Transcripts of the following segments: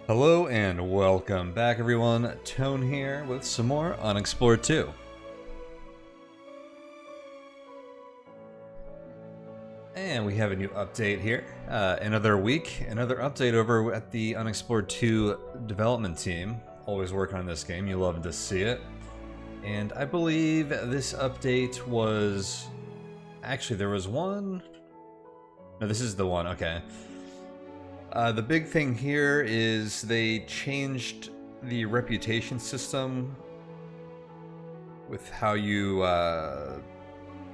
Hello and welcome back everyone, Tone here with some more Unexplored 2. And we have a new update here. Another week, another update over at the Unexplored 2 development team. Always working on this game, you love to see it. And I believe this update was... Actually, there was one... No, this is the one, okay. The big thing here is they changed the reputation system with how you, what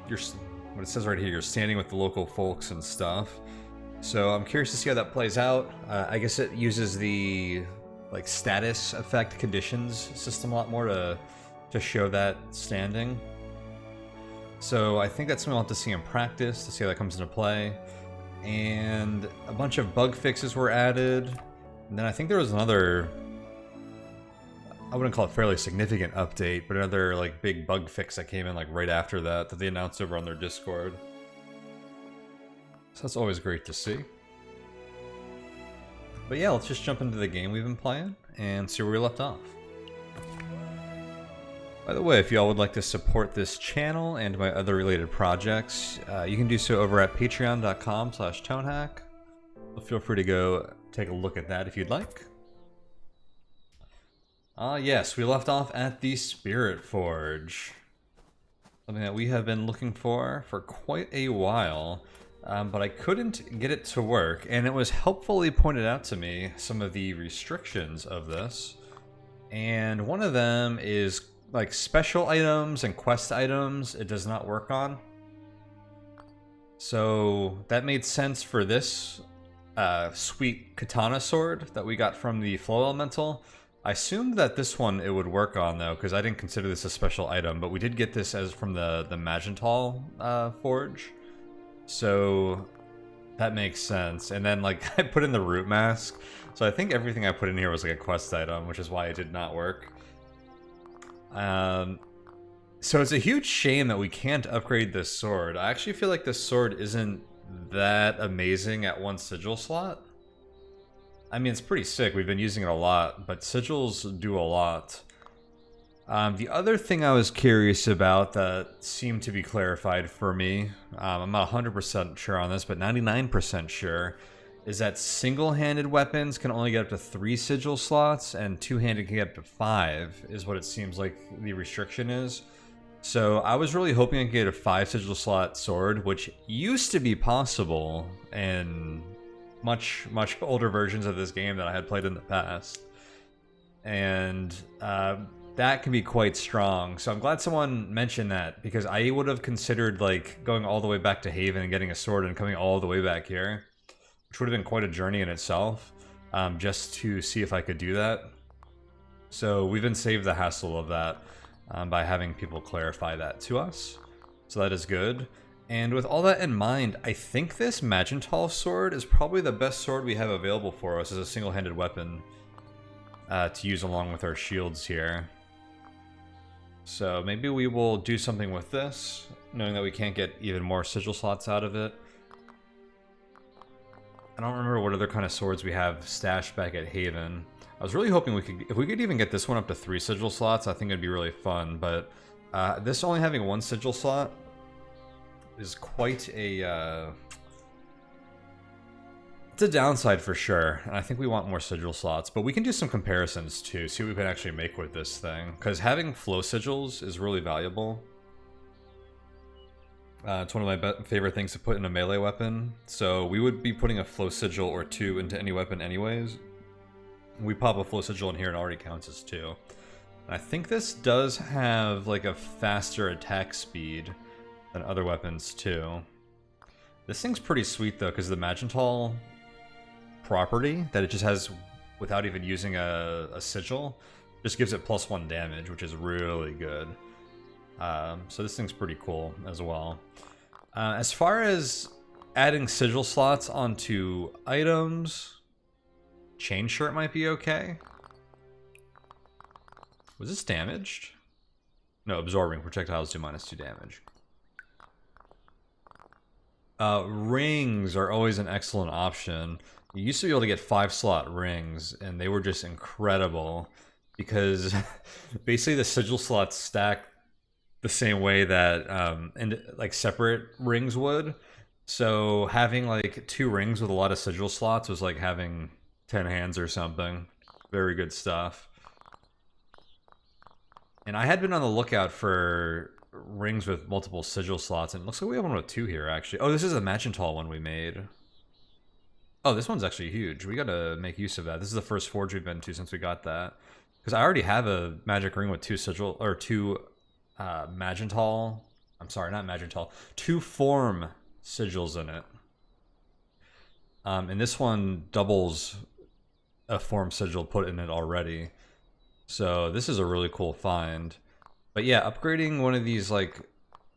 it says right here, you're standing with the local folks and stuff. So I'm curious to see how that plays out. I guess it uses the, like, status effect conditions system a lot more to show that standing. So I think that's something we'll have to see in practice to see how that comes into play. And a bunch of bug fixes were added. And then I think there was another, I wouldn't call it fairly significant update, but another like big bug fix that came in like right after that they announced over on their Discord. So that's always great to see. But yeah, let's just jump into the game we've been playing and see where we left off. By the way, if y'all would like to support this channel and my other related projects, you can do so over at patreon.com/Tonehack. So feel free to go take a look at that if you'd like. Yes, we left off at the Spirit Forge. Something that we have been looking for quite a while, but I couldn't get it to work, and it was helpfully pointed out to me some of the restrictions of this. And one of them is like special items and quest items it does not work on. So that made sense for this sweet katana sword that we got from the flow elemental. I assumed that this one it would work on though, because I didn't consider this a special item, but we did get this as from the Magental forge. So that makes sense. And then like I put in the root mask. So I think everything I put in here was like a quest item, which is why it did not work. So it's a huge shame that we can't upgrade this sword. I actually feel like this sword isn't that amazing at one sigil slot. I mean, it's pretty sick. We've been using it a lot, but sigils do a lot. The other thing I was curious about that seemed to be clarified for me, I'm not 100% sure on this, but 99% sure, is that single-handed weapons can only get up to 3 sigil slots, and two-handed can get up to 5, is what it seems like the restriction is. So I was really hoping I could get a 5 sigil slot sword, which used to be possible in much older versions of this game that I had played in the past. And that can be quite strong. So I'm glad someone mentioned that, because I would have considered like going all the way back to Haven and getting a sword and coming all the way back here, which would have been quite a journey in itself, just to see if I could do that. So we've been saved the hassle of that by having people clarify that to us. So that is good. And with all that in mind, I think this Magental sword is probably the best sword we have available for us as a single-handed weapon to use along with our shields here. So maybe we will do something with this, knowing that we can't get even more sigil slots out of it. I don't remember what other kind of swords we have stashed back at Haven. I was really hoping if we could even get this one up to 3 sigil slots, I think it'd be really fun, but this only having 1 sigil slot is quite a, it's a downside for sure, and I think we want more sigil slots, but we can do some comparisons too, see what we can actually make with this thing, because having flow sigils is really valuable. It's one of my favorite things to put in a melee weapon, so we would be putting a flow sigil or 2 into any weapon anyways. We pop a flow sigil in here and it already counts as 2. And I think this does have like a faster attack speed than other weapons too. This thing's pretty sweet though, because the Magental property that it just has without even using a sigil just gives it +1 damage, which is really good. So this thing's pretty cool as well. As far as adding sigil slots onto items, Chain Shirt might be okay. Was this damaged? No, absorbing projectiles do -2 damage. Rings are always an excellent option. You used to be able to get 5-slot rings, and they were just incredible because basically the sigil slots stack the same way that and like separate rings would. So having like 2 rings with a lot of sigil slots was like having 10 hands or something. Very good stuff. And I had been on the lookout for rings with multiple sigil slots, and it looks like we have one with 2 here actually. Oh, this is the Magentol one we made. Oh, this one's actually huge. We gotta make use of that. This is the first forge we've been to since we got that. Because I already have a magic ring with 2 sigil, or 2 Magentol. I'm sorry, not Magentol. 2 form sigils in it. And this one doubles a form sigil put in it already. So this is a really cool find. But yeah, upgrading one of these like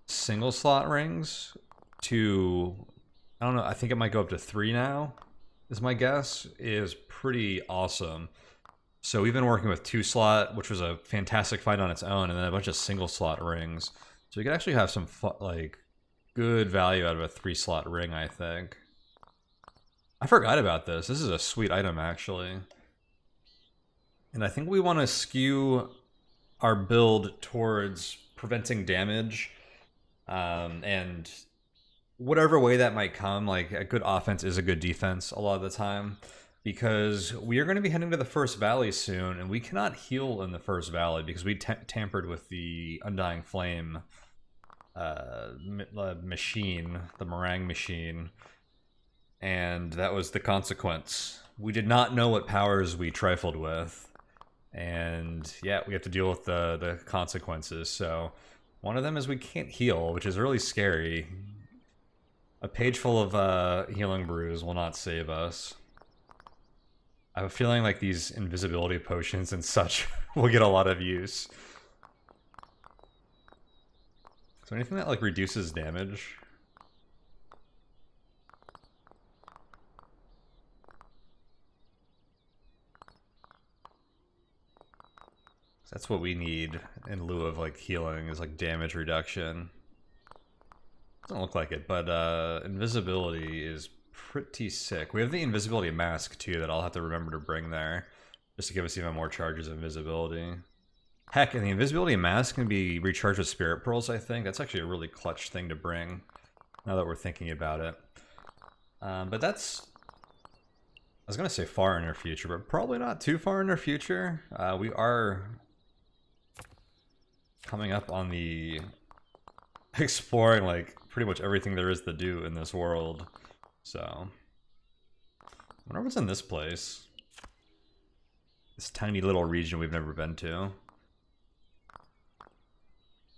single slot rings to, I don't know, I think it might go up to 3 now, is my guess, is pretty awesome. So we've been working with 2-slot, which was a fantastic find on its own, and then a bunch of single slot rings. So we could actually have some like good value out of a 3-slot ring, I think. I forgot about this. This is a sweet item, actually. And I think we want to skew our build towards preventing damage, and whatever way that might come. Like, a good offense is a good defense a lot of the time, because we are going to be heading to the first valley soon, and we cannot heal in the first valley because we tampered with the Undying Flame machine, the meringue machine, and that was the consequence. We did not know what powers we trifled with, and yeah, we have to deal with the consequences. So one of them is we can't heal, which is really scary. A page full of healing brews will not save us. I have a feeling like these invisibility potions and such will get a lot of use. So anything that like reduces damage? That's what we need in lieu of like healing, is like damage reduction. Doesn't look like it, but invisibility is pretty sick. We have the invisibility mask too that I'll have to remember to bring there, just to give us even more charges of invisibility. Heck, and the invisibility mask can be recharged with spirit pearls, I think. That's actually a really clutch thing to bring, now that we're thinking about it. But that's, I was gonna say far in our future, but probably not too far in our future. We are coming up on the exploring like pretty much everything there is to do in this world. So I wonder what's in this place. This tiny little region we've never been to.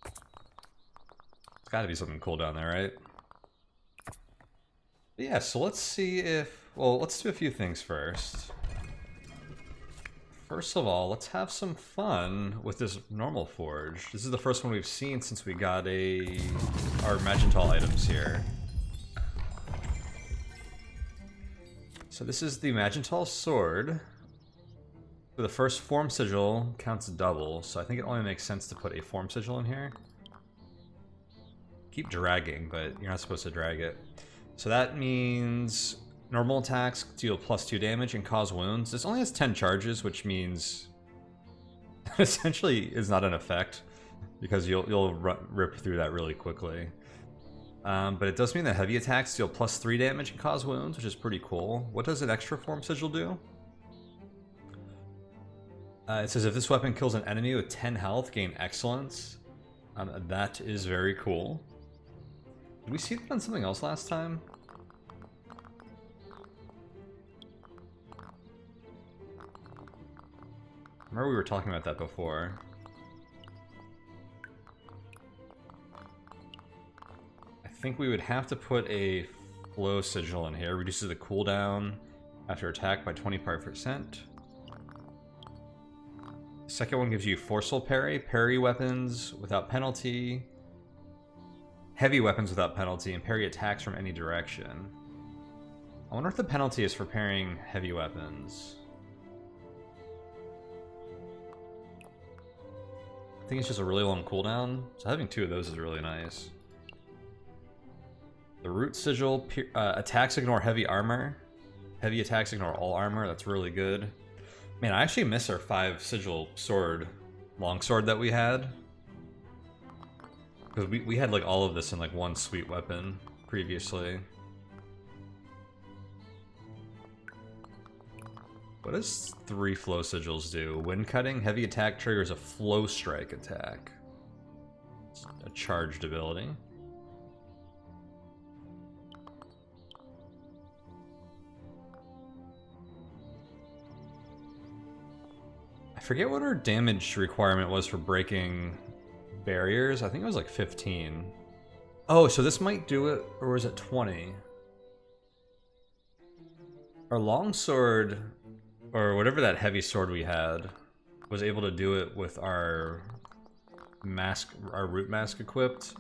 It's gotta be something cool down there, right? But yeah, so let's see if, well, let's do a few things first. First of all, let's have some fun with this normal forge. This is the first one we've seen since we got our Magentol items here. So this is the Magentol sword. So the first form sigil counts double, so I think it only makes sense to put a form sigil in here. Keep dragging, but you're not supposed to drag it. So that means normal attacks deal +2 damage and cause wounds. This only has 10 charges, which means essentially is not an effect, because you'll rip through that really quickly. But it does mean that heavy attacks deal +3 damage and cause wounds, which is pretty cool. What does an extra form sigil do? It says if this weapon kills an enemy with 10 health, gain excellence. That is very cool. Did we see that on something else last time? I remember we were talking about that before. I think we would have to put a flow sigil in here. Reduces the cooldown after attack by 25%. The second one gives you forceful parry, parry weapons without penalty, heavy weapons without penalty, and parry attacks from any direction. I wonder if the penalty is for parrying heavy weapons. I think it's just a really long cooldown, so having 2 of those is really nice. The root sigil, attacks ignore heavy armor. Heavy attacks ignore all armor. That's really good. Man, I actually miss our 5 sigil sword, longsword that we had. Because we had like all of this in like one sweet weapon previously. What does 3 flow sigils do? Wind cutting, heavy attack triggers a flow strike attack. It's a charged ability. I forget what our damage requirement was for breaking barriers. I think it was like 15. Oh, so this might do it, or was it 20? Our longsword, or whatever that heavy sword we had, was able to do it with our mask, our root mask equipped.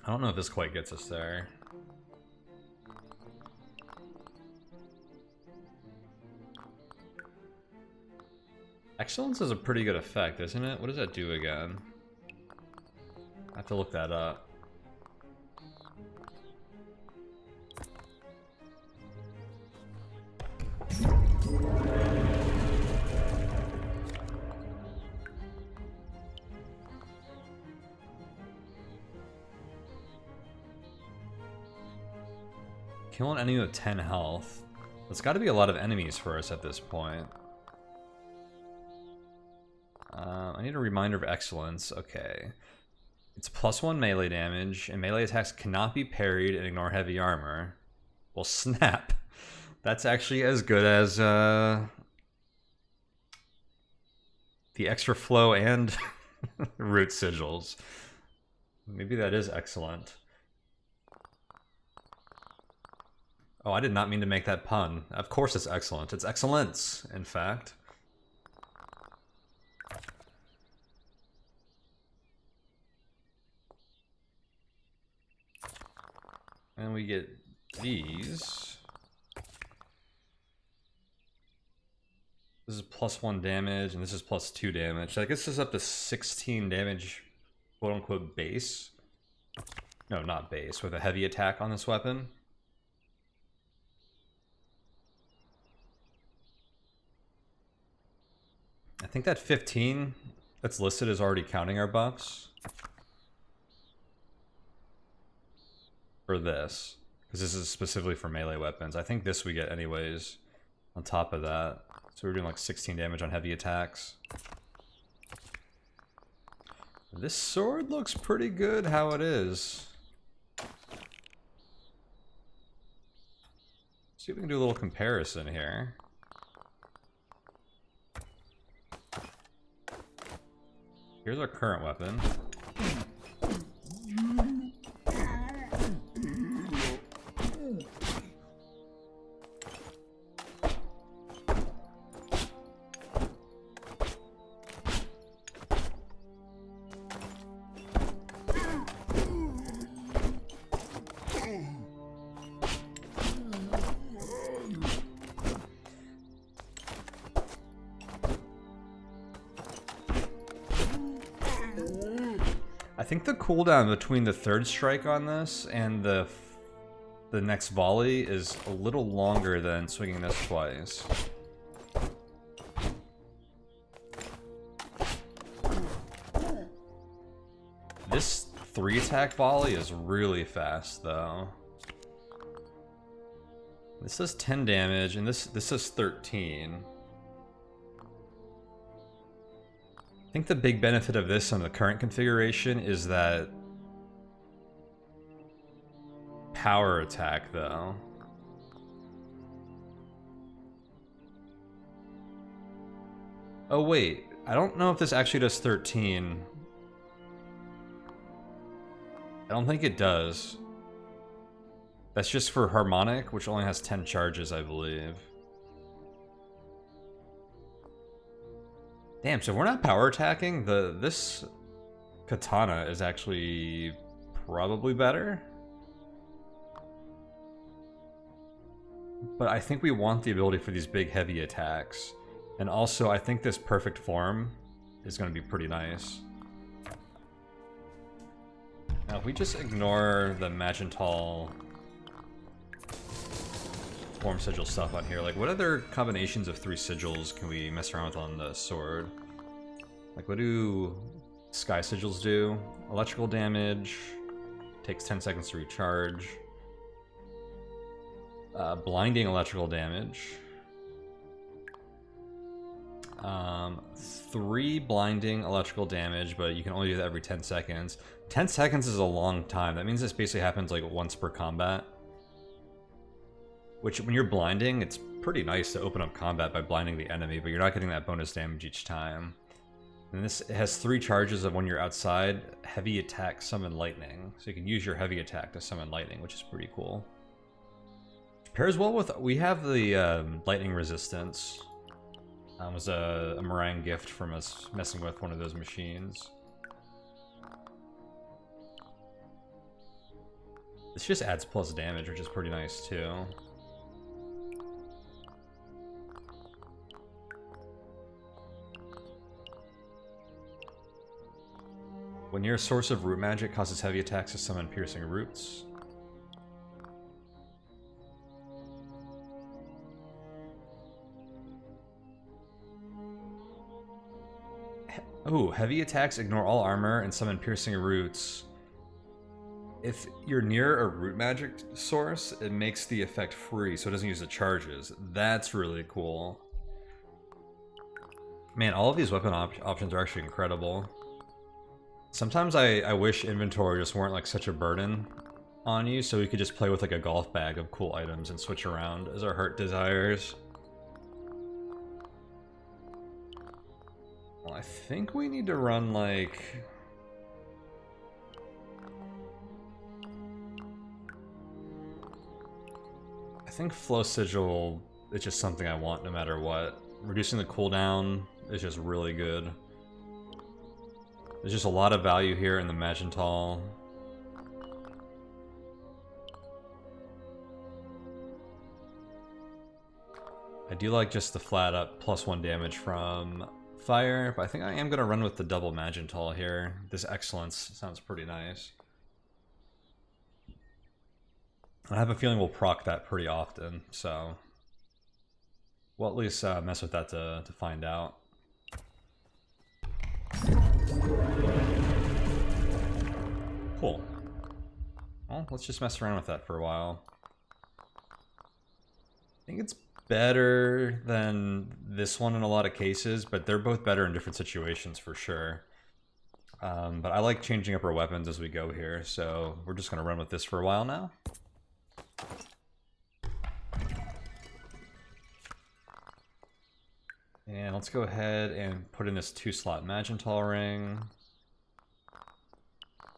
I don't know if this quite gets us there. Excellence is a pretty good effect, isn't it? What does that do again? I have to look that up. Kill an enemy with 10 health. That's got to be a lot of enemies for us at this point. I need a reminder of excellence. Okay. It's +1 melee damage, and melee attacks cannot be parried and ignore heavy armor. Well, snap. That's actually as good as the extra flow and root sigils. Maybe that is excellent. Oh, I did not mean to make that pun. Of course it's excellent. It's excellence, in fact. And we get these. This is +1 damage, and this is +2 damage. I guess this is up to 16 damage, quote-unquote, base. No, not base, with a heavy attack on this weapon. I think that 15 that's listed is already counting our buffs. For this, because this is specifically for melee weapons. I think this we get anyways on top of that. So we're doing like 16 damage on heavy attacks. This sword looks pretty good how it is. See if we can do a little comparison here. Here's our current weapon. I think the cooldown between the third strike on this and the next volley is a little longer than swinging this twice. This 3-attack volley is really fast though. This does 10 damage and this does 13. I think the big benefit of this on the current configuration is that power attack, though. Oh, wait. I don't know if this actually does 13. I don't think it does. That's just for harmonic, which only has 10 charges, I believe. Damn, so if we're not power attacking, this katana is actually probably better. But I think we want the ability for these big heavy attacks. And also, I think this perfect form is going to be pretty nice. Now, if we just ignore the Magental form sigil stuff on here. Like, what other combinations of 3 sigils can we mess around with on the sword? Like, what do sky sigils do? Electrical damage, takes 10 seconds to recharge. Blinding electrical damage. 3 blinding electrical damage, but you can only do that every 10 seconds. 10 seconds is a long time. That means this basically happens like once per combat. Which, when you're blinding, it's pretty nice to open up combat by blinding the enemy, but you're not getting that bonus damage each time. And this has 3 charges of when you're outside, heavy attack, summon lightning. So you can use your heavy attack to summon lightning, which is pretty cool. Pairs well with, we have the lightning resistance. Was a meringue gift from us messing with one of those machines. This just adds plus damage, which is pretty nice too. When near a source of root magic, causes heavy attacks to summon piercing roots. Oh, heavy attacks ignore all armor and summon piercing roots. If you're near a root magic source, it makes the effect free, so it doesn't use the charges. That's really cool. Man, all of these weapon options are actually incredible. Sometimes I wish inventory just weren't like such a burden on you, so we could just play with like a golf bag of cool items and switch around as our heart desires. Well, I think we need to run like... I think Flow Sigil is just something I want no matter what. Reducing the cooldown is just really good. There's just a lot of value here in the Magentol. I do like just the flat up +1 damage from fire, but I think I am going to run with the double Magentol here. This Excellence sounds pretty nice. I have a feeling we'll proc that pretty often, so we'll at least mess with that to find out. Cool. Well, let's just mess around with that for a while. I think it's better than this one in a lot of cases, but they're both better in different situations for sure. But I like changing up our weapons as we go here, so we're just going to run with this for a while now. And let's go ahead and put in this 2-slot Magentol ring.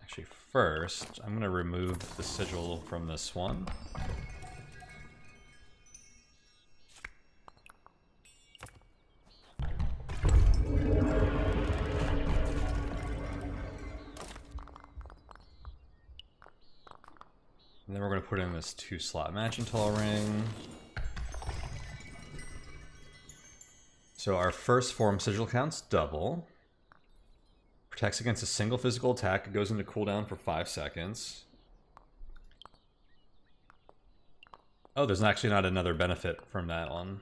Actually, first, I'm going to remove the sigil from this one. And then we're going to put in this 2-slot Magentol ring. So our first form sigil counts double. Protects against a single physical attack. It goes into cooldown for 5 seconds. Oh, there's actually not another benefit from that one.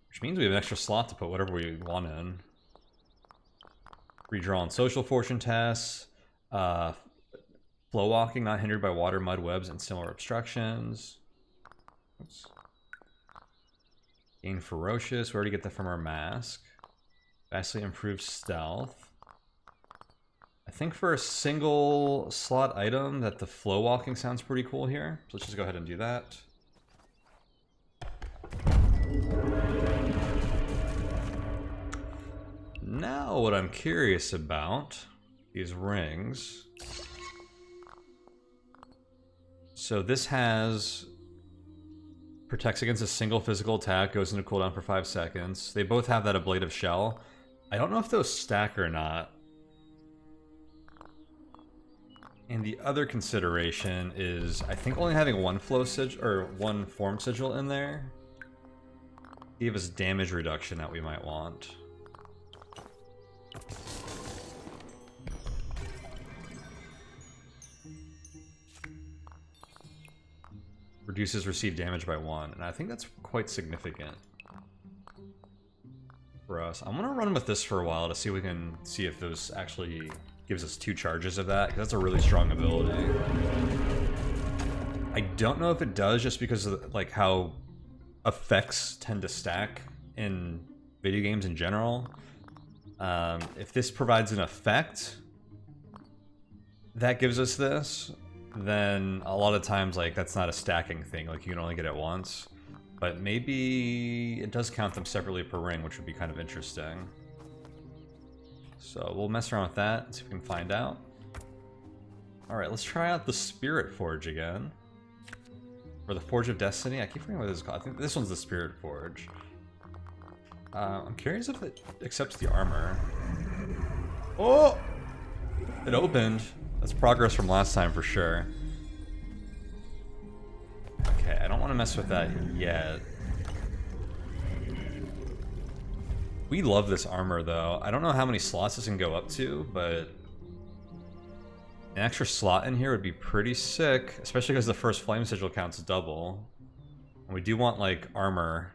Which means we have an extra slot to put whatever we want in. Redraw on social fortune tests. Flow walking, not hindered by water, mud, webs, and similar obstructions. Oops. Gain ferocious. We already get that from our mask. Vastly improved stealth. I think for a single slot item that the flow walking sounds pretty cool here. So let's just go ahead and do that. Now what I'm curious about is rings. So this has protects against a single physical attack, goes into cooldown for 5 seconds. They both have that ablative shell. I don't know if those stack or not. And the other consideration is, I think only having one flow sigil or one form sigil in there give us damage reduction that we might want. reduces received damage by 1, and I think that's quite significant for us. I'm gonna run with this for a while to see if we can see if those actually gives us 2 charges of that, because that's a really strong ability. I don't know if it does, just because of like how effects tend to stack in video games in general. If this provides an effect that gives us this, then a lot of times like that's not a stacking thing, like you can only get it once. But maybe it does count them separately per ring, which would be kind of interesting. So we'll mess around with that and see if we can find out. Alright, let's try out the Spirit Forge again. Or the Forge of Destiny. I keep forgetting what this is called. I think this one's the Spirit Forge. I'm curious if it accepts the armor. Oh! It opened. That's progress from last time for sure. Okay, I don't want to mess with that yet. We love this armor though. I don't know how many slots this can go up to, but an extra slot in here would be pretty sick, especially because the first flame sigil counts double. And we do want like armor.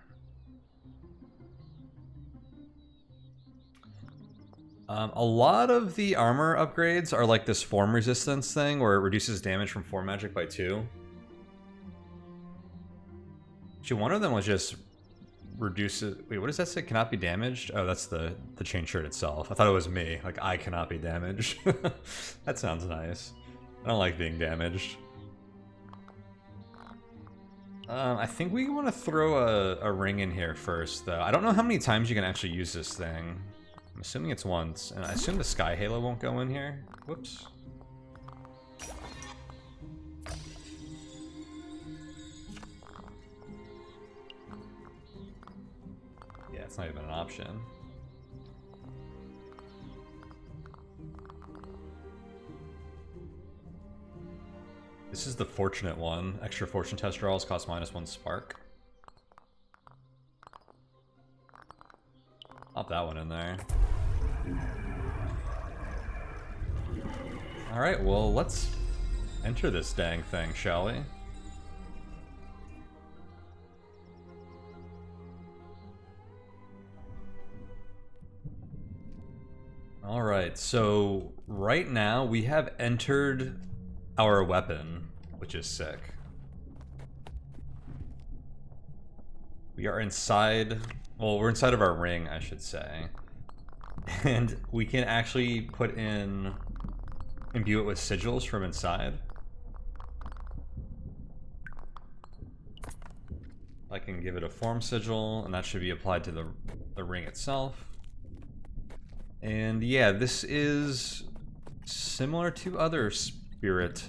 A lot of the armor upgrades are like this form resistance thing where it reduces damage from form magic by 2. Actually, one of them was just reduces... Wait, what does that say? Cannot be damaged? Oh, that's the chain shirt itself. I thought it was me. Like, I cannot be damaged. That sounds nice. I don't like being damaged. I think we want to throw a ring in here first, though. I don't know how many times you can actually use this thing. I'm assuming it's once. And I assume the Sky Halo won't go in here. Whoops. It's not even an option. This is the fortunate one. Extra fortune test draws cost -1 spark. Pop that one in there. Alright, well, let's enter this dang thing, shall we? Alright, so right now we have entered our weapon, which is sick. We are inside, well, we're inside of our ring, I should say. And we can actually put in, imbue it with sigils from inside. I can give it a form sigil, and that should be applied to the ring itself. And yeah, this is similar to other spirit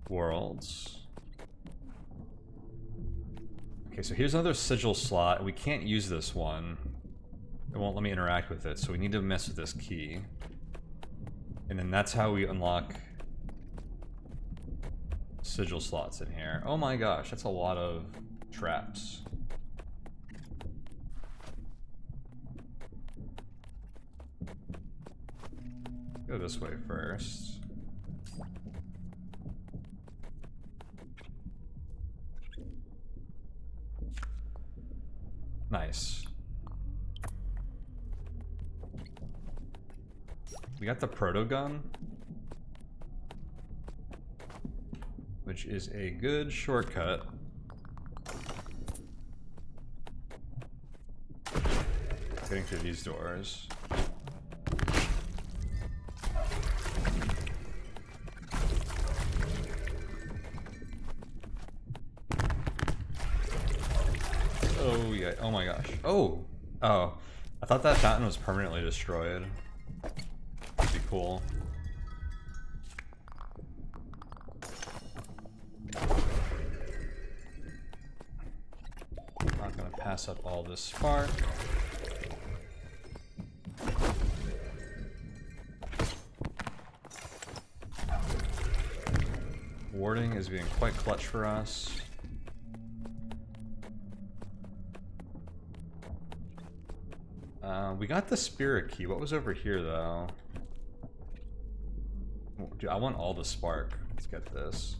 worlds. Okay, so here's another sigil slot. We can't use this one. It won't let me interact with it, so we need to mess with this key. And then that's how we unlock sigil slots in here. Oh my gosh, that's a lot of traps. Go this way first. Nice. We got the proto gun, which is a good shortcut. Getting through these doors. Oh yeah, oh my gosh. Oh! Oh. I thought that fountain was permanently destroyed. That'd be cool. I'm not gonna pass up all this spark. Warding is being quite clutch for us. We got the spirit key. What was over here, though? Dude, I want all the spark. Let's get this.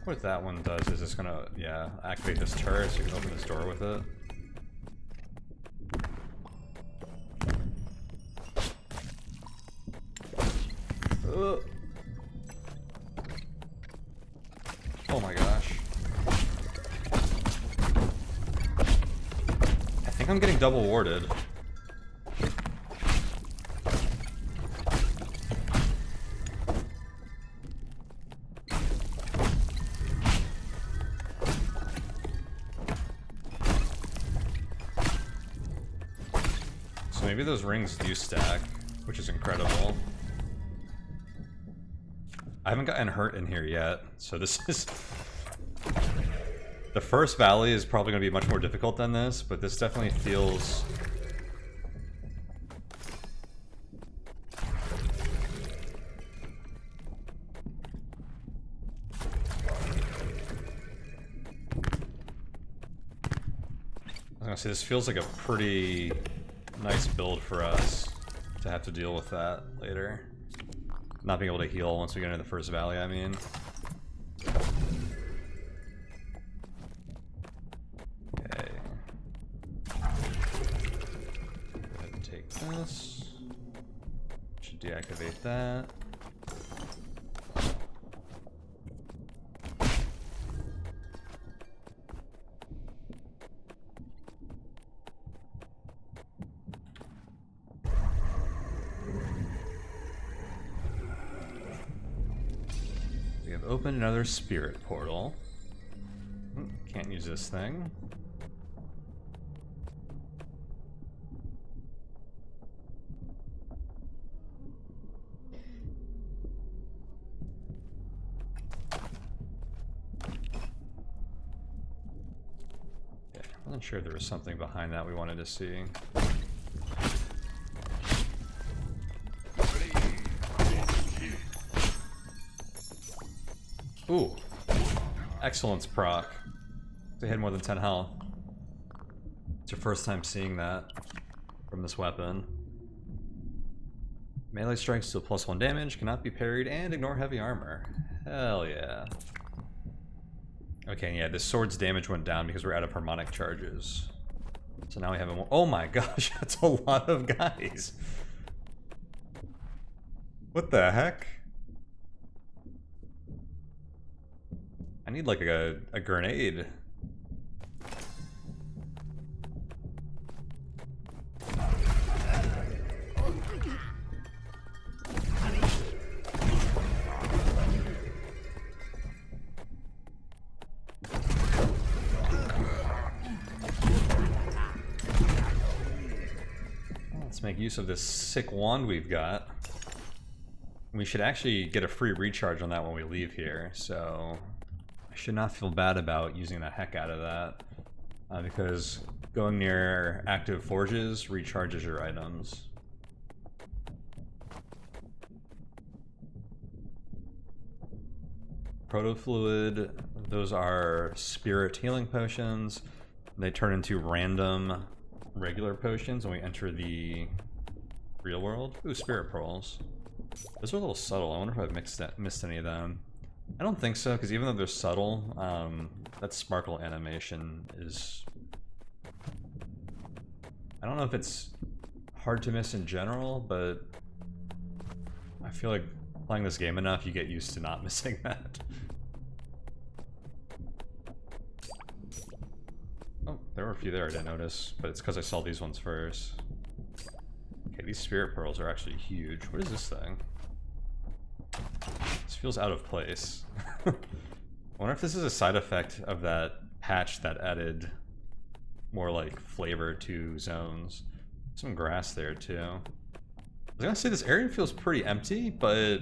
What that one does is it's gonna, yeah, activate this turret so you can open this door with it. Oh my gosh. I think I'm getting double warded. So maybe those rings do stack, which is incredible. I haven't gotten hurt in here yet, so this is... The first valley is probably going to be much more difficult than this, but this definitely feels... I was going to say, this feels like a pretty nice build for us to have to deal with that later. Not being able to heal once we get into the first valley, I mean. Okay. Go ahead and take this. Should deactivate that. Open another spirit portal. Can't use this thing. Okay, I wasn't sure there was something behind that we wanted to see. Ooh. Excellence proc. They had more than 10 health. It's your first time seeing that from this weapon. Melee strikes deal +1 damage, cannot be parried, and ignore heavy armor. Hell yeah. Okay, yeah, this sword's damage went down because we're out of harmonic charges. So now we have a more— oh my gosh, that's a lot of guys. What the heck? I need like a grenade. Let's make use of this sick wand we've got. We should actually get a free recharge on that when we leave here, so I should not feel bad about using the heck out of that, because going near active forges recharges your items. Proto-fluid, those are spirit healing potions. They turn into random regular potions when we enter the real world. Ooh, spirit pearls. Those are a little subtle. I wonder if I've missed any of them. I don't think so, because even though they're subtle, that sparkle animation is... I don't know if it's hard to miss in general, but I feel like playing this game enough, you get used to not missing that. Oh, there were a few there I didn't notice, but it's because I saw these ones first. Okay, these spirit pearls are actually huge. What is this thing? This feels out of place. I wonder if this is a side effect of that patch that added more like flavor to zones. Some grass there too. I was gonna say this area feels pretty empty, but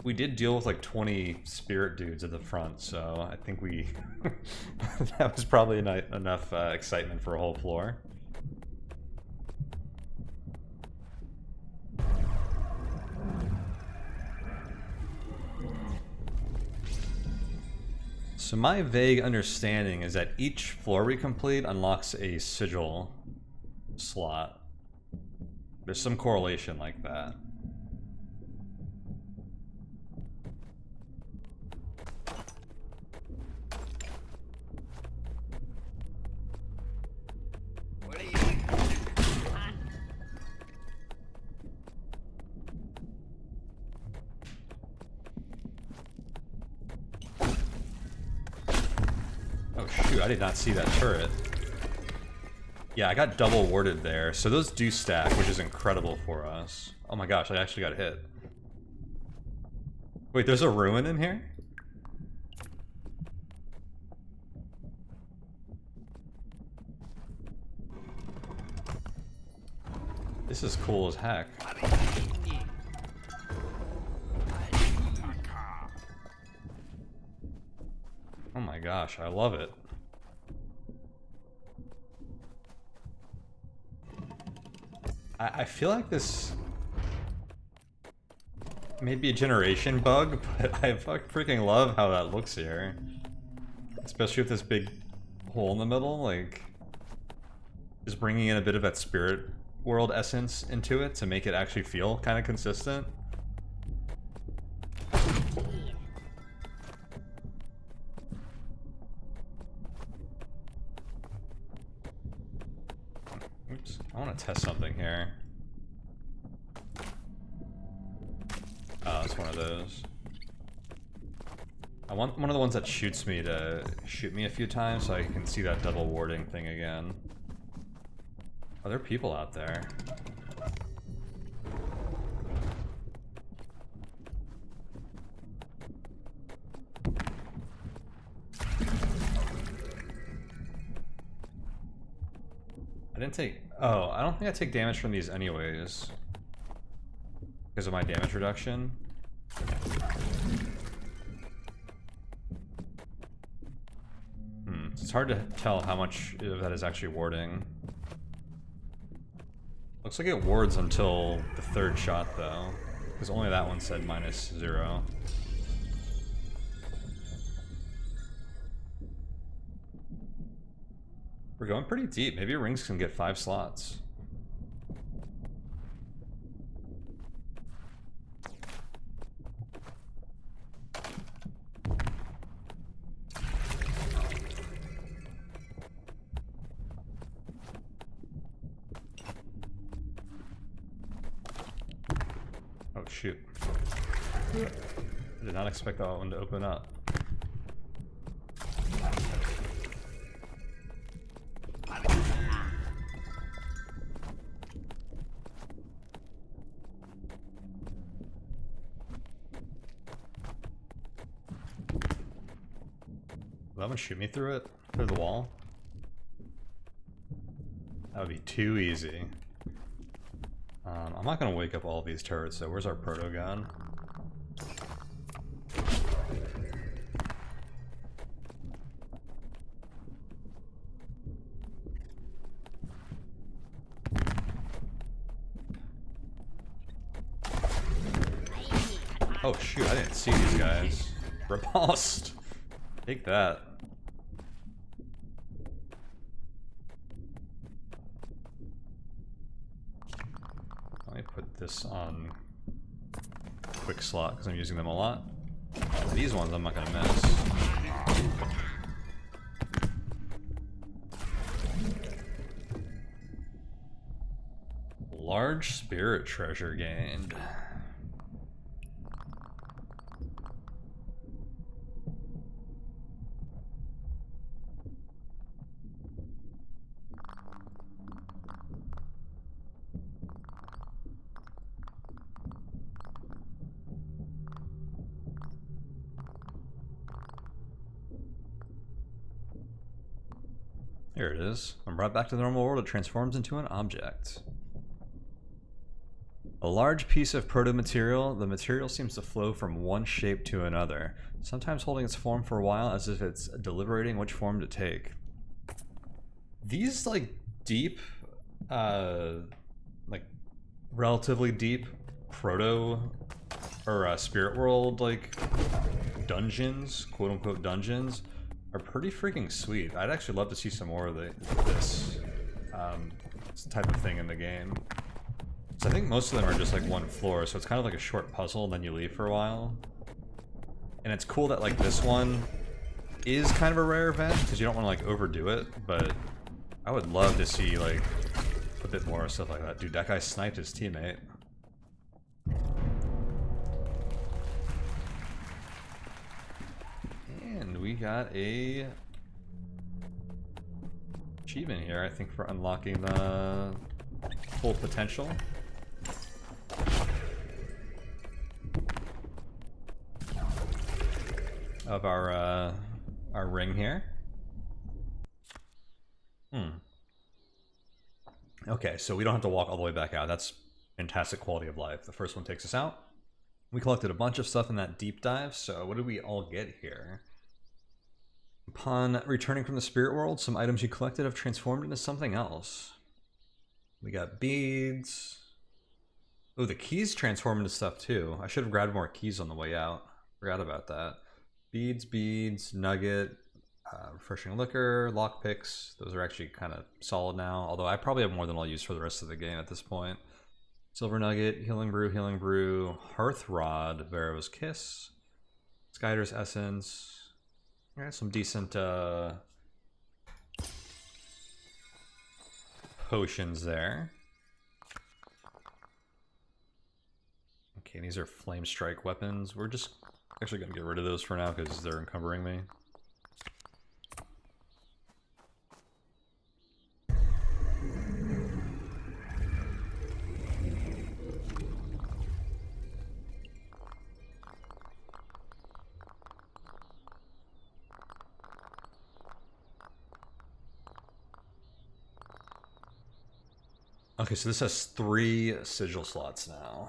we did deal with like 20 spirit dudes at the front, so I think we that was probably enough excitement for a whole floor. So my vague understanding is that each floor we complete unlocks a sigil slot. There's some correlation like that. Oh shoot, I did not see that turret. Yeah, I got double warded there, so those do stack, which is incredible for us. Oh my gosh, I actually got hit. Wait, there's a ruin in here? This is cool as heck. Oh my gosh, I love it. I feel like this may be a generation bug, but I freaking love how that looks here. Especially with this big hole in the middle, like, just bringing in a bit of that spirit world essence into it to make it actually feel kind of consistent. Oops, I want to test something here. Oh, it's one of those. I want one of the ones that shoots me to shoot me a few times so I can see that double warding thing again. Are there people out there? I didn't take... Oh, I don't think I take damage from these anyways. Because of my damage reduction. It's hard to tell how much of that is actually warding. Looks like it wards until the third shot though. Because only that one said -0. We're going pretty deep. Maybe rings can get 5 slots. Oh shoot. I did not expect that one to open up. Will that one shoot me through it? Through the wall? That would be too easy. I'm not gonna wake up all these turrets, so where's our proto gun? Oh shoot, I didn't see these guys. Repulsed! Take that. Let me put this on quick slot because I'm using them a lot. These ones I'm not gonna miss. Large spirit treasure gained. Here it is. When brought back to the normal world, it transforms into an object. A large piece of proto-material, the material seems to flow from one shape to another, sometimes holding its form for a while as if it's deliberating which form to take. These, like, deep, like, relatively deep proto, or spirit world, like, dungeons, quote-unquote dungeons, are pretty freaking sweet. I'd actually love to see some more of this type of thing in the game. So I think most of them are just like one floor, so it's kind of like a short puzzle and then you leave for a while. And it's cool that like this one is kind of a rare event because you don't want to like overdo it, but I would love to see like a bit more stuff like that. Dude, that guy sniped his teammate. And we got a achievement here, I think, for unlocking the full potential. Of our ring here. Okay, so we don't have to walk all the way back out. That's fantastic quality of life. The first one takes us out. We collected a bunch of stuff in that deep dive, so what did we all get here? Upon returning from the spirit world, some items you collected have transformed into something else. We got beads. Oh, the keys transform into stuff too. I should have grabbed more keys on the way out. Forgot about that. Beads, nugget, refreshing liquor, lockpicks. Those are actually kind of solid now, although I probably have more than I'll use for the rest of the game at this point. Silver nugget, healing brew, hearth rod, Varro's kiss, Skyder's essence. Yeah, some decent potions there. Okay, these are flame strike weapons. We're just actually going to get rid of those for now because they're encumbering me. Okay, so this has 3 sigil slots now.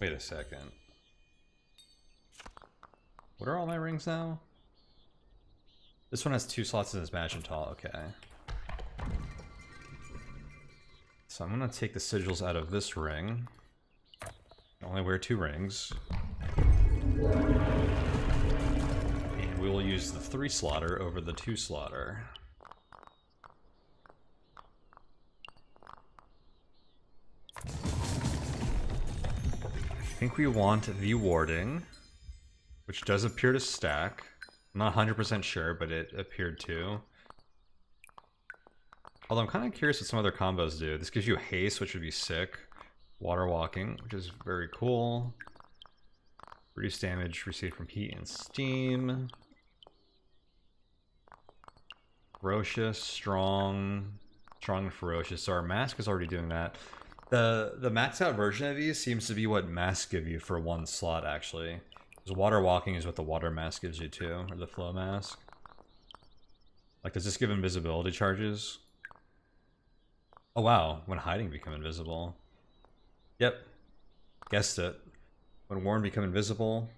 Wait a second. What are all my rings now? This one has 2 slots in this Magental, okay. So I'm gonna take the sigils out of this ring. I only wear 2 rings. And we will use the 3 slotter over the 2 slotter. I think we want the warding, which does appear to stack. I'm not 100% sure, but it appeared to. Although I'm kind of curious what some other combos do. This gives you haste, which would be sick. Water walking, which is very cool. Reduce damage received from heat and steam. Ferocious, strong and ferocious. So our mask is already doing that. The maxed out version of these seems to be what masks give you for 1 slot, actually. Because water walking is what the water mask gives you too, or the flow mask. Like, does this give invisibility charges? Oh wow, when hiding become invisible. Yep, guessed it. When worn become invisible.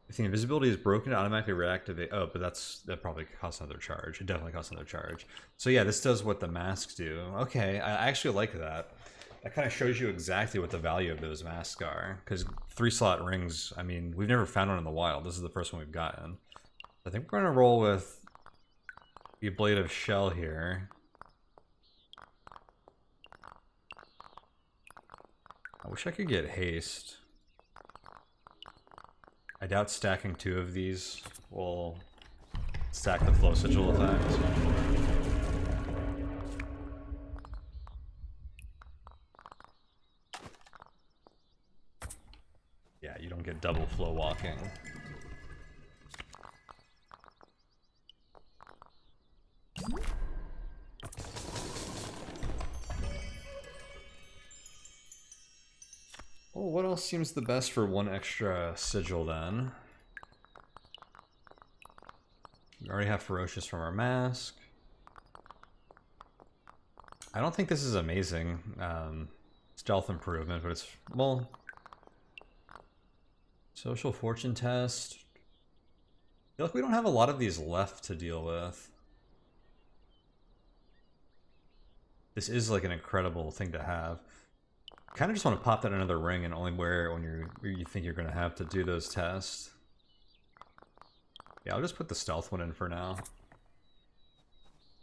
If the invisibility is broken, it automatically reactivate. Oh, but that probably costs another charge. It definitely costs another charge. So yeah, this does what the masks do. Okay, I actually like that. That kind of shows you exactly what the value of those masks are. Because 3 slot rings, I mean, we've never found one in the wild. This is the first one we've gotten. I think we're going to roll with the Blade of Shell here. I wish I could get haste. I doubt stacking 2 of these will stack the flow sigil effect. Yeah, you don't get double flow walking. Well, what else seems the best for 1 extra sigil then? We already have Ferocious from our mask. I don't think this is amazing. Stealth improvement, but it's, well... Social fortune test. I feel like we don't have a lot of these left to deal with. This is like an incredible thing to have. Kind of just want to pop that in another ring and only wear it when you think you're going to have to do those tests. Yeah, I'll just put the stealth one in for now.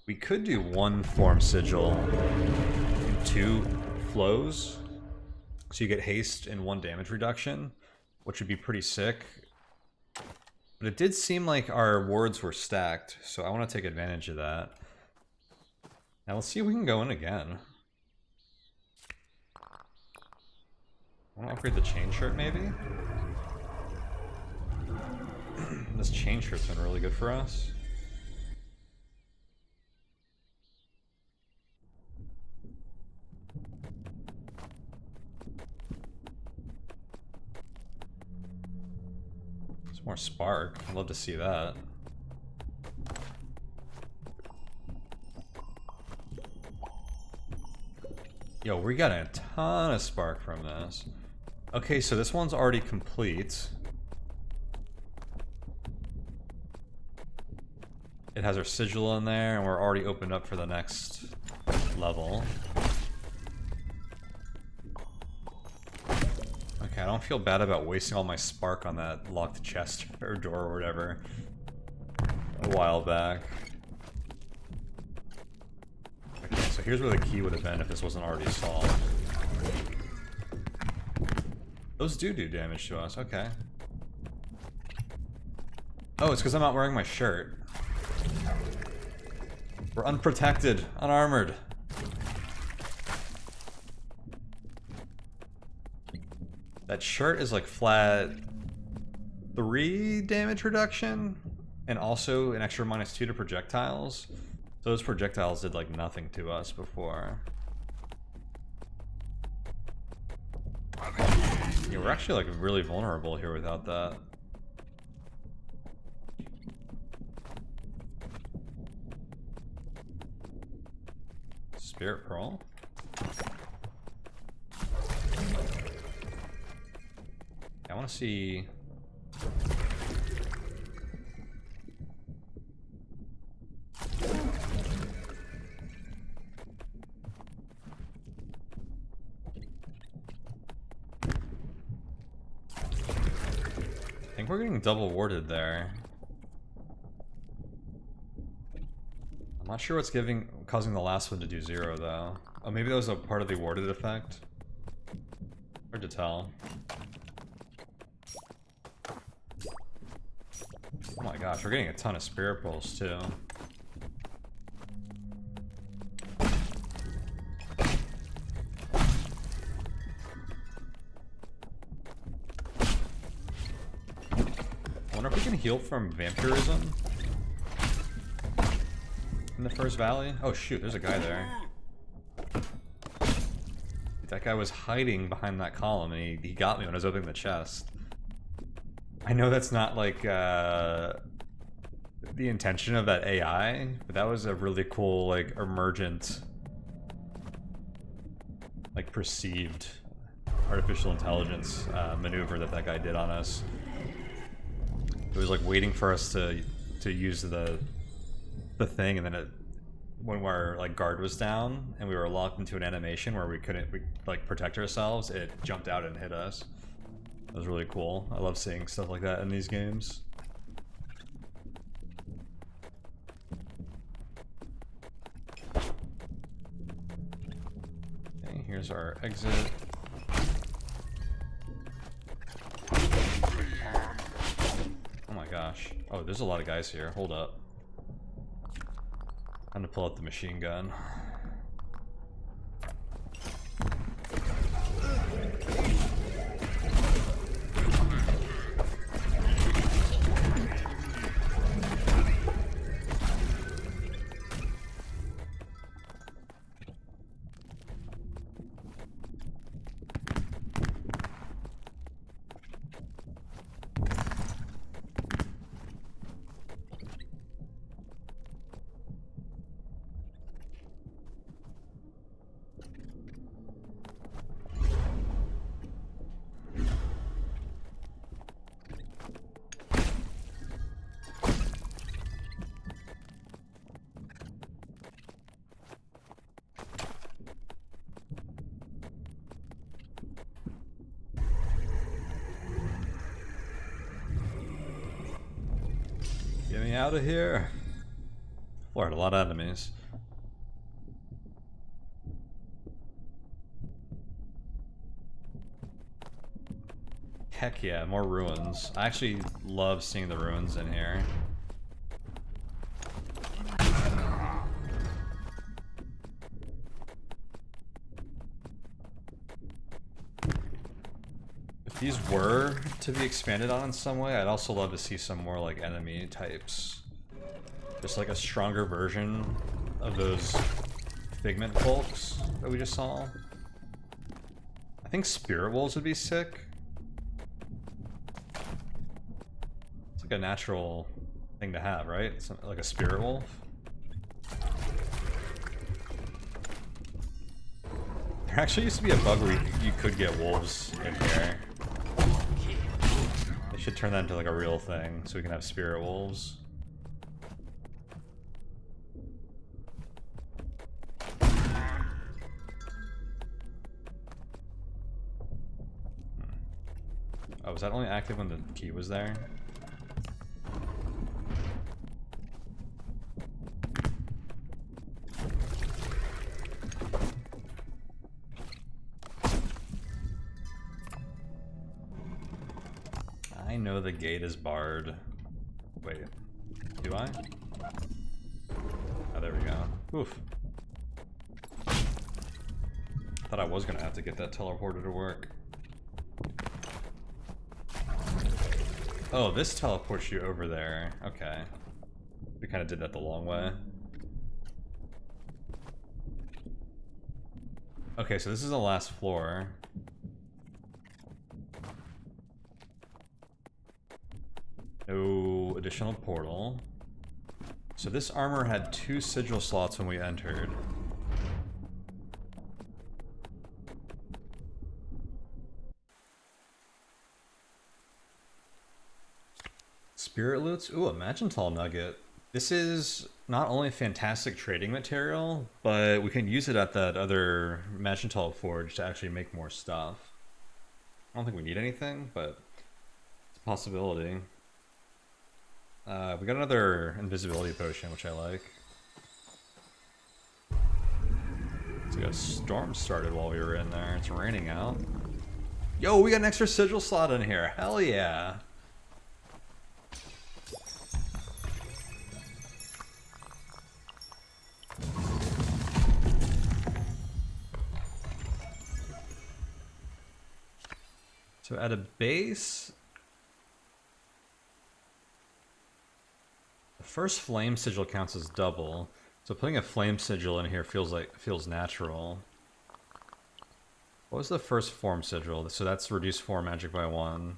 We could do 1 form sigil in 2 flows. So you get haste and 1 damage reduction, which would be pretty sick. But it did seem like our wards were stacked, so I want to take advantage of that. Now let's see if we can go in again. I want to upgrade the chain shirt, maybe? This chain shirt's been really good for us. There's more spark. I'd love to see that. Yo, we got a ton of spark from this. Okay, so this one's already complete. It has our sigil in there, and we're already opened up for the next level. Okay, I don't feel bad about wasting all my spark on that locked chest or door or whatever a while back. Okay, so here's where the key would have been if this wasn't already solved. Those do damage to us, okay. Oh, it's because I'm not wearing my shirt. We're unprotected, unarmored. That shirt is like flat 3 damage reduction, and also an extra -2 to projectiles. So those projectiles did like nothing to us before. Yeah, we're actually like really vulnerable here without that. Spirit Pearl. I want to see. I think we're getting double warded there. I'm not sure what's causing the last one to do 0 though. Oh, maybe that was a part of the warded effect. Hard to tell. Oh my gosh, we're getting a ton of spirit pulls too. I wonder if we can heal from vampirism in the first valley. Oh shoot, there's a guy there. That guy was hiding behind that column and he got me when I was opening the chest. I know that's not like the intention of that AI, but that was a really cool like emergent, like perceived artificial intelligence maneuver that guy did on us. It was like waiting for us to use the thing, and then when our like guard was down and we were locked into an animation where we couldn't like protect ourselves, it jumped out and hit us. That was really cool. I love seeing stuff like that in these games. Okay, here's our exit. Oh my gosh. Oh, there's a lot of guys here. Hold up. Time to pull out the machine gun. Get me out of here. Floor had a lot of enemies. Heck yeah, more ruins. I actually love seeing the ruins in here. If these were to be expanded on in some way, I'd also love to see some more like enemy types. Just like a stronger version of those Figment folks that we just saw. I think Spirit Wolves would be sick. It's like a natural thing to have, right? It's like a Spirit Wolf. There actually used to be a bug where you could get wolves in here. They should turn that into like a real thing so we can have Spirit Wolves. Oh, was that only active when the key was there? I know the gate is barred. Wait, do I? Oh, there we go. Oof. Thought I was gonna have to get that teleporter to work. Oh, this teleports you over there. Okay. We kind of did that the long way. Okay, so this is the last floor. No additional portal. So this armor had 2 sigil slots when we entered. Spirit loots? Ooh, a Magentol nugget. This is not only fantastic trading material, but we can use it at that other Magentol forge to actually make more stuff. I don't think we need anything, but it's a possibility. We got another invisibility potion, which I like. It's like a storm started while we were in there. It's raining out. Yo, we got an extra sigil slot in here. Hell yeah. So at a base, the first flame sigil counts as double. So putting a flame sigil in here feels natural. What was the first form sigil? So that's reduced form magic by 1.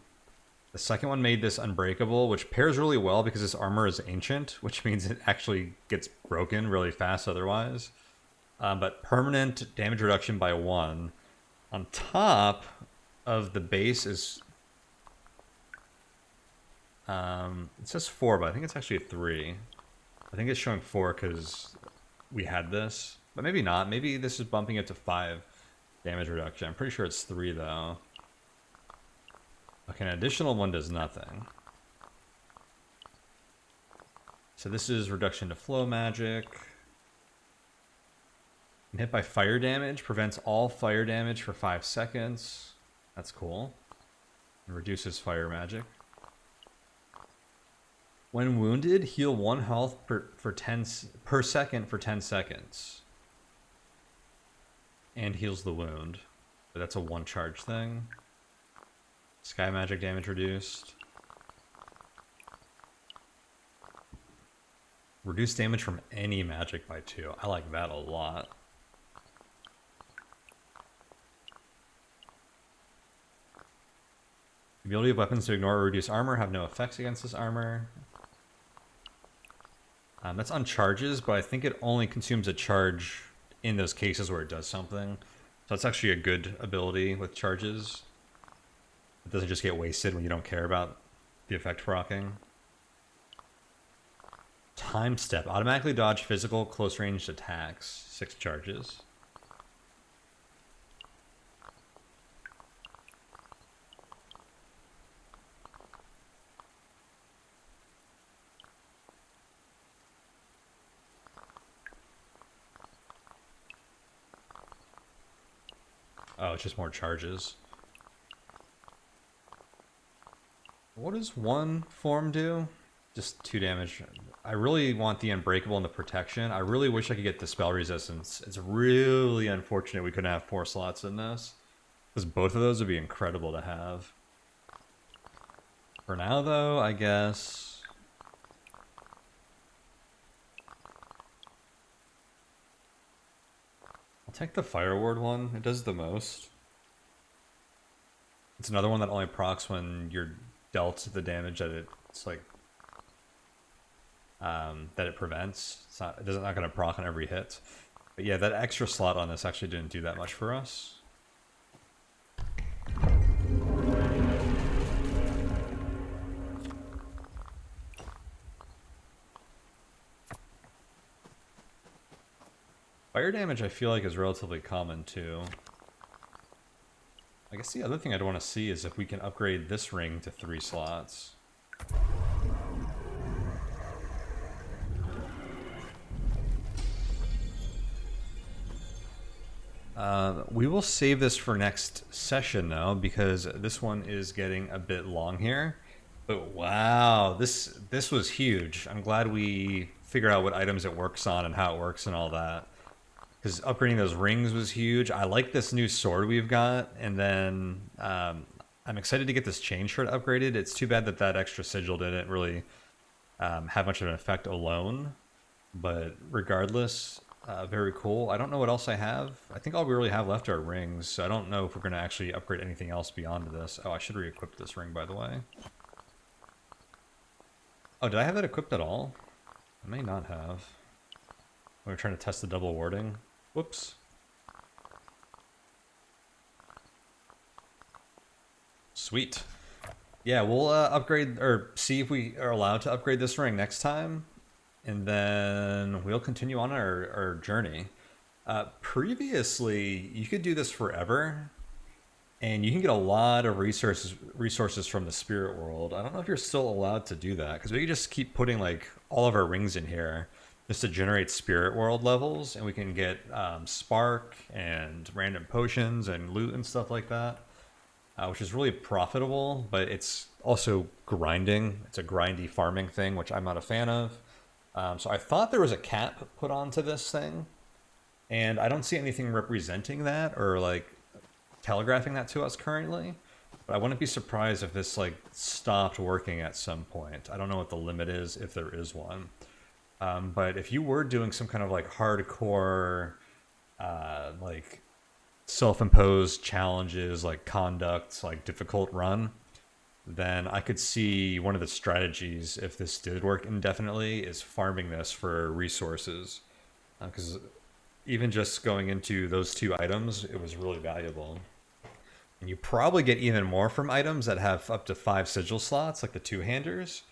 The second one made this unbreakable, which pairs really well because this armor is ancient, which means it actually gets broken really fast otherwise. But permanent damage reduction by 1. On top of the base is it says 4, but I think it's actually 3. I think it's showing 4 because we had this, but maybe not. Maybe this is bumping it to 5 damage reduction. I'm pretty sure it's 3 though. Okay, an additional one does nothing. So this is reduction to flow magic. And hit by fire damage prevents all fire damage for 5 seconds. That's cool. And reduces fire magic. When wounded, heal 1 health per second for 10 seconds. And heals the wound. But that's a 1 charge thing. Sky magic damage reduced. Reduce damage from any magic by 2. I like that a lot. The ability of weapons to ignore or reduce armor have no effects against this armor. That's on charges, but I think it only consumes a charge in those cases where it does something. So it's actually a good ability with charges. It doesn't just get wasted when you don't care about the effect proccing. Time step. Automatically dodge physical close ranged attacks. 6 charges. Oh, it's just more charges. What does one form do? Just 2 damage. I really want the Unbreakable and the Protection. I really wish I could get the Spell Resistance. It's really unfortunate we couldn't have 4 slots in this, because both of those would be incredible to have. For now, though, I guess... I'll take the Fire Ward one. It does the most. It's another one that only procs when you're dealt the damage that it's like... that it prevents. It's not going to proc on every hit. But yeah, that extra slot on this actually didn't do that much for us. Fire damage I feel like is relatively common too. I guess the other thing I'd want to see is if we can upgrade this ring to 3 slots. We will save this for next session though, because this one is getting a bit long here. But wow, this was huge. I'm glad we figured out what items it works on and how it works and all that. Because upgrading those rings was huge. I like this new sword we've got, and then I'm excited to get this chain shirt upgraded. It's too bad that that extra sigil didn't really have much of an effect alone. But regardless, very cool. I don't know what else I have. I think all we really have left are rings, so I don't know if we're going to actually upgrade anything else beyond this. Oh, I should re-equip this ring, by the way. Oh, did I have that equipped at all? I may not have. We were trying to test the double warding. Whoops. Sweet. Yeah, we'll upgrade, or see if we are allowed to upgrade this ring next time. And then we'll continue on our journey. Previously, you could do this forever. And you can get a lot of resources from the spirit world. I don't know if you're still allowed to do that, because we can just keep putting like all of our rings in here just to generate spirit world levels, and we can get spark and random potions and loot and stuff like that, which is really profitable, but it's also grinding. It's a grindy farming thing, which I'm not a fan of. So I thought there was a cap put onto this thing, and I don't see anything representing that or like telegraphing that to us currently, but I wouldn't be surprised if this like stopped working at some point. I don't know what the limit is, if there is one. But if you were doing some kind of like hardcore, like self-imposed challenges, like conduct, like difficult run, then I could see one of the strategies, if this did work indefinitely, is farming this for resources. Because even just going into those 2 items, it was really valuable. And you probably get even more from items that have up to 5 sigil slots, like the 2-handers,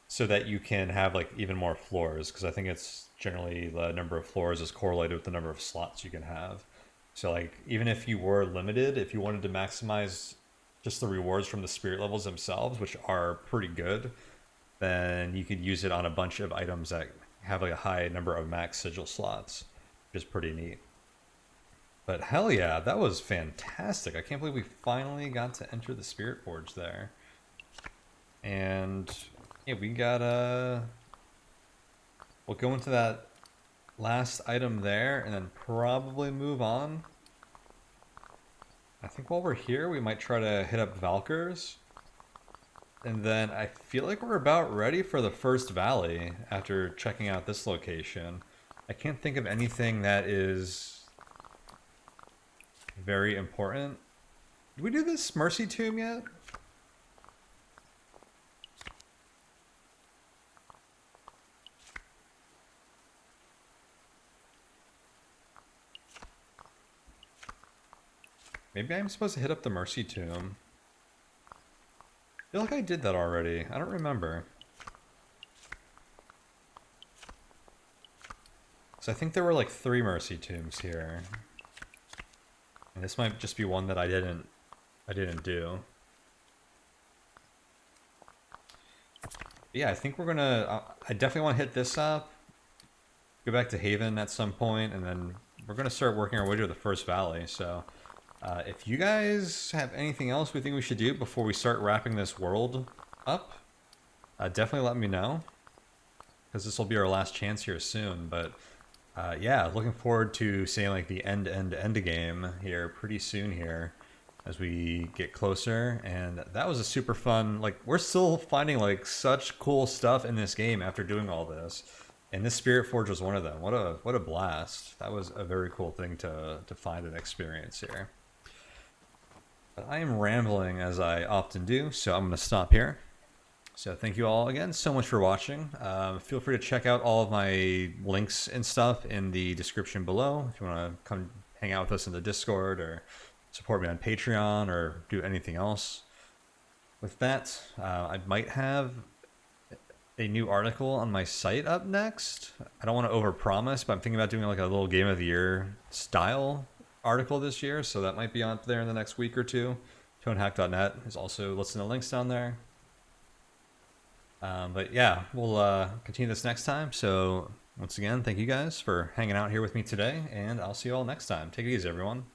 so that you can have like even more floors, because I think it's generally the number of floors is correlated with the number of slots you can have. So like even if you were limited, if you wanted to maximize just the rewards from the spirit levels themselves, which are pretty good, then you could use it on a bunch of items that have like a high number of max sigil slots, which is pretty neat. But hell yeah, that was fantastic. I can't believe we finally got to enter the Spirit Forge there. And yeah, we got we'll go into that last item there and then probably move on. I think while we're here, we might try to hit up Valkyrs. And then I feel like we're about ready for the first valley after checking out this location. I can't think of anything that is very important. Did we do this Mercy Tomb yet? Maybe I'm supposed to hit up the Mercy Tomb. I feel like I did that already. I don't remember. So I think there were like 3 Mercy Tombs here. And this might just be one that I didn't do. But yeah, I think we're gonna... I definitely want to hit this up. Go back to Haven at some point, and then we're gonna start working our way to the first valley, so... if you guys have anything else we think we should do before we start wrapping this world up, definitely let me know, because this will be our last chance here soon. But yeah, looking forward to seeing like the end game here pretty soon here as we get closer. And that was a super fun, like, we're still finding like such cool stuff in this game after doing all this, and this Spirit Forge was one of them. What a blast. That was a very cool thing to find and experience here. But I am rambling as I often do, so I'm going to stop here. So thank you all again so much for watching. Feel free to check out all of my links and stuff in the description below if you want to come hang out with us in the Discord or support me on Patreon or do anything else. With that, I might have a new article on my site up next. I don't want to overpromise, but I'm thinking about doing like a little Game of the Year style article this year, so that might be on there in the next week or two. Tonehack.net is also listed in the links down there. But yeah, we'll continue this next time. So once again, thank you guys for hanging out here with me today, and I'll see you all next time. Take it easy, everyone.